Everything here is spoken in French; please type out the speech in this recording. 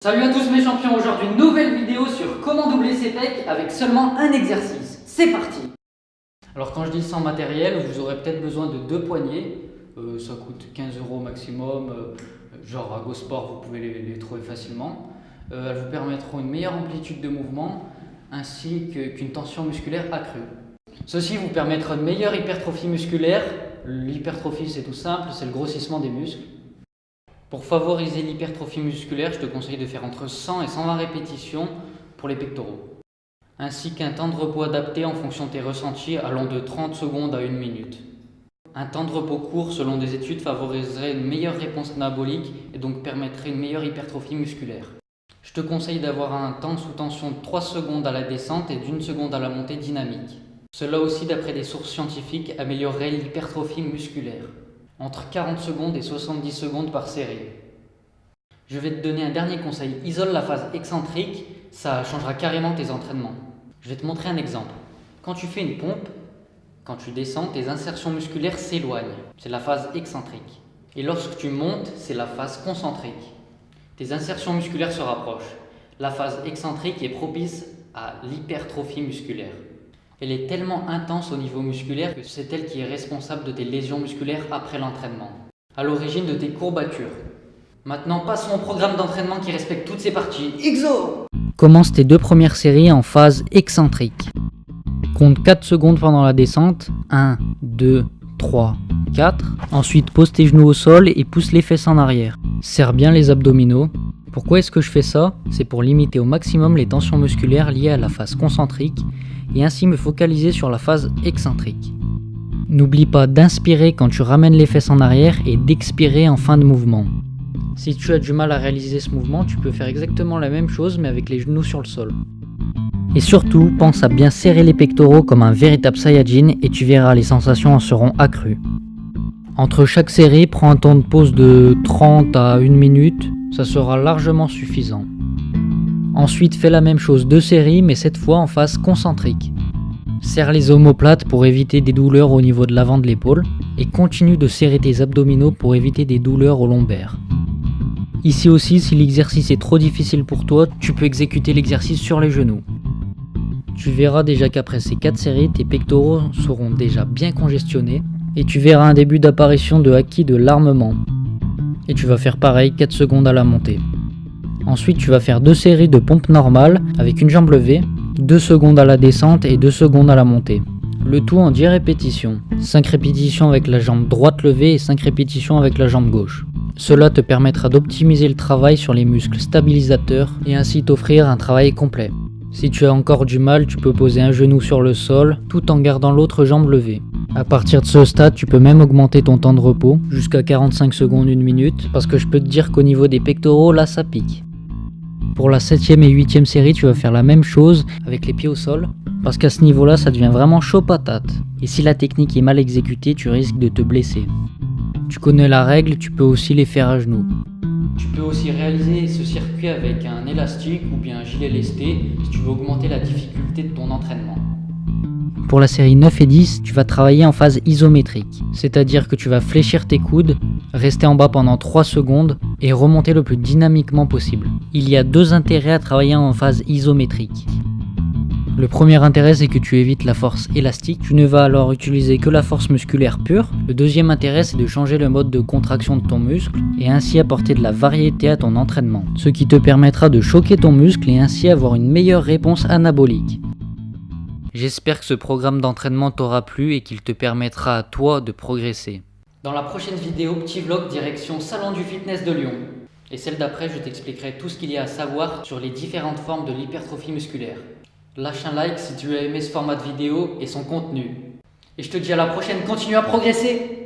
Salut à tous mes champions, aujourd'hui nouvelle vidéo sur comment doubler ses pecs avec seulement un exercice. C'est parti! Alors quand je dis sans matériel, vous aurez peut-être besoin de 2 poignées, ça coûte 15 € maximum, genre à GoSport vous pouvez les trouver facilement. Elles vous permettront une meilleure amplitude de mouvement ainsi qu'une tension musculaire accrue. Ceci vous permettra une meilleure hypertrophie musculaire. L'hypertrophie c'est tout simple, c'est le grossissement des muscles. Pour favoriser l'hypertrophie musculaire, je te conseille de faire entre 100 et 120 répétitions pour les pectoraux, ainsi qu'un temps de repos adapté en fonction de tes ressentis allant de 30 secondes à 1 minute. Un temps de repos court selon des études favoriserait une meilleure réponse anabolique et donc permettrait une meilleure hypertrophie musculaire. Je te conseille d'avoir un temps sous tension de 3 secondes à la descente et d'1 seconde à la montée dynamique. Cela aussi, d'après des sources scientifiques, améliorerait l'hypertrophie musculaire. Entre 40 secondes et 70 secondes par série. Je vais te donner un dernier conseil, isole la phase excentrique, ça changera carrément tes entraînements. Je vais te montrer un exemple. Quand tu fais une pompe, quand tu descends, tes insertions musculaires s'éloignent, c'est la phase excentrique. Et lorsque tu montes, c'est la phase concentrique. Tes insertions musculaires se rapprochent. La phase excentrique est propice à l'hypertrophie musculaire. Elle est tellement intense au niveau musculaire que c'est elle qui est responsable de tes lésions musculaires après l'entraînement, à l'origine de tes courbatures. Maintenant, passons au programme d'entraînement qui respecte toutes ces parties. XO! Commence tes 2 premières séries en phase excentrique. Compte 4 secondes pendant la descente. 1, 2, 3, 4. Ensuite, pose tes genoux au sol et pousse les fesses en arrière. Serre bien les abdominaux. Pourquoi est-ce que je fais ça? C'est pour limiter au maximum les tensions musculaires liées à la phase concentrique et ainsi me focaliser sur la phase excentrique. N'oublie pas d'inspirer quand tu ramènes les fesses en arrière et d'expirer en fin de mouvement. Si tu as du mal à réaliser ce mouvement, tu peux faire exactement la même chose mais avec les genoux sur le sol. Et surtout, pense à bien serrer les pectoraux comme un véritable Saiyajin et tu verras, les sensations en seront accrues. Entre chaque série, prends un temps de pause de 30 à 1 minute, ça sera largement suffisant. Ensuite, fais la même chose 2 séries, mais cette fois en phase concentrique. Serre les omoplates pour éviter des douleurs au niveau de l'avant de l'épaule et continue de serrer tes abdominaux pour éviter des douleurs au lombaire. Ici aussi, si l'exercice est trop difficile pour toi, tu peux exécuter l'exercice sur les genoux. Tu verras déjà qu'après ces 4 séries, tes pectoraux seront déjà bien congestionnés et tu verras un début d'apparition de acquis de l'armement. Et tu vas faire pareil 4 secondes à la montée. Ensuite, tu vas faire 2 séries de pompes normales avec une jambe levée, 2 secondes à la descente et 2 secondes à la montée. Le tout en 10 répétitions. 5 répétitions avec la jambe droite levée et 5 répétitions avec la jambe gauche. Cela te permettra d'optimiser le travail sur les muscles stabilisateurs et ainsi t'offrir un travail complet. Si tu as encore du mal, tu peux poser un genou sur le sol tout en gardant l'autre jambe levée. À partir de ce stade, tu peux même augmenter ton temps de repos jusqu'à 45 secondes, 1 minute, parce que je peux te dire qu'au niveau des pectoraux, là ça pique. Pour la 7e et 8e série, tu vas faire la même chose avec les pieds au sol, parce qu'à ce niveau-là, ça devient vraiment chaud patate. Et si la technique est mal exécutée, tu risques de te blesser. Tu connais la règle, tu peux aussi les faire à genoux. Tu peux aussi réaliser ce circuit avec un élastique ou bien un gilet lesté si tu veux augmenter la difficulté de ton entraînement. Pour la série 9 et 10, tu vas travailler en phase isométrique, c'est-à-dire que tu vas fléchir tes coudes, rester en bas pendant 3 secondes et remonter le plus dynamiquement possible. Il y a 2 intérêts à travailler en phase isométrique. Le premier intérêt, c'est que tu évites la force élastique, tu ne vas alors utiliser que la force musculaire pure. Le deuxième intérêt, c'est de changer le mode de contraction de ton muscle et ainsi apporter de la variété à ton entraînement, ce qui te permettra de choquer ton muscle et ainsi avoir une meilleure réponse anabolique. J'espère que ce programme d'entraînement t'aura plu et qu'il te permettra à toi de progresser. Dans la prochaine vidéo, petit vlog direction Salon du Fitness de Lyon. Et celle d'après, je t'expliquerai tout ce qu'il y a à savoir sur les différentes formes de l'hypertrophie musculaire. Lâche un like si tu as aimé ce format de vidéo et son contenu. Et je te dis à la prochaine, continue à progresser!